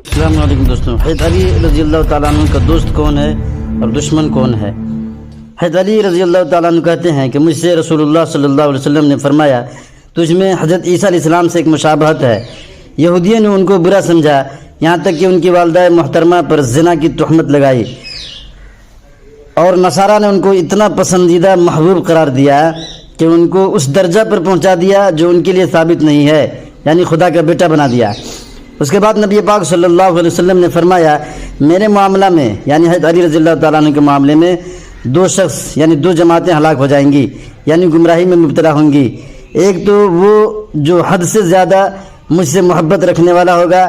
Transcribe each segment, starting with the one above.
السلام علیکم دوستوں، حضرت علی رضی اللہ تعالیٰ عنہ کا دوست کون ہے اور دشمن کون ہے؟ حضرت علی رضی اللہ تعالیٰ عنہ کہتے ہیں کہ مجھ سے رسول اللہ صلی اللہ علیہ وسلم نے فرمایا، تجھ میں حضرت عیسیٰ علیہ السلام سے ایک مشابہت ہے۔ یہودیوں نے ان کو برا سمجھا، یہاں تک کہ ان کی والدہ محترمہ پر زنا کی تہمت لگائی، اور نصارہ نے ان کو اتنا پسندیدہ محبوب قرار دیا کہ ان کو اس درجہ پر پہنچا دیا جو ان کے لیے ثابت نہیں ہے، یعنی خدا کا بیٹا بنا دیا۔ اس کے بعد نبی پاک صلی اللہ علیہ وسلم نے فرمایا، میرے معاملہ میں یعنی حضرت علی رضی اللہ تعالیٰ عنہ کے معاملے میں دو شخص یعنی دو جماعتیں ہلاک ہو جائیں گی، یعنی گمراہی میں مبتلا ہوں گی۔ ایک تو وہ جو حد سے زیادہ مجھ سے محبت رکھنے والا ہوگا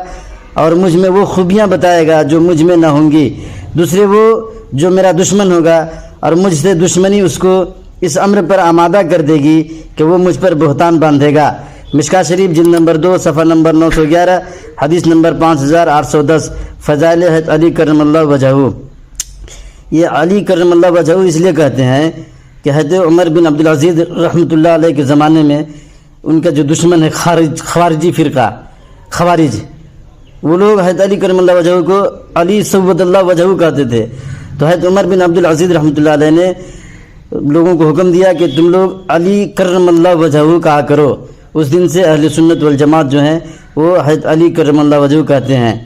اور مجھ میں وہ خوبیاں بتائے گا جو مجھ میں نہ ہوں گی، دوسرے وہ جو میرا دشمن ہوگا اور مجھ سے دشمنی اس کو اس امر پر آمادہ کر دے گی کہ وہ مجھ پر بہتان باندھے گا۔ مشکاۃ شریف جلد نمبر 2 صفحہ نمبر 911 حدیث نمبر 5810 فضائل حضرت علی کرم اللہ وجہہ۔ یہ علی کرم اللہ وجہہ اس لیے کہتے ہیں کہ حضرت عمر بن عبدالعزیز رحمۃ اللہ علیہ کے زمانے میں ان کا جو دشمن ہے خوارجی فرقہ خوارج، وہ لوگ حضرت علی کرم اللہ وجہہ کو علی سود اللہ وجہہ کہتے تھے۔ تو حضرت عمر بن عبدالعزیز رحمۃ اللہ علیہ نے لوگوں کو حکم دیا کہ تم لوگ علی کرم اللہ وجہہ کہا کرو۔ اس دن سے اہل سنت والجماعت جو ہیں وہ حضرت علی کرم اللہ وجہہ کہتے ہیں۔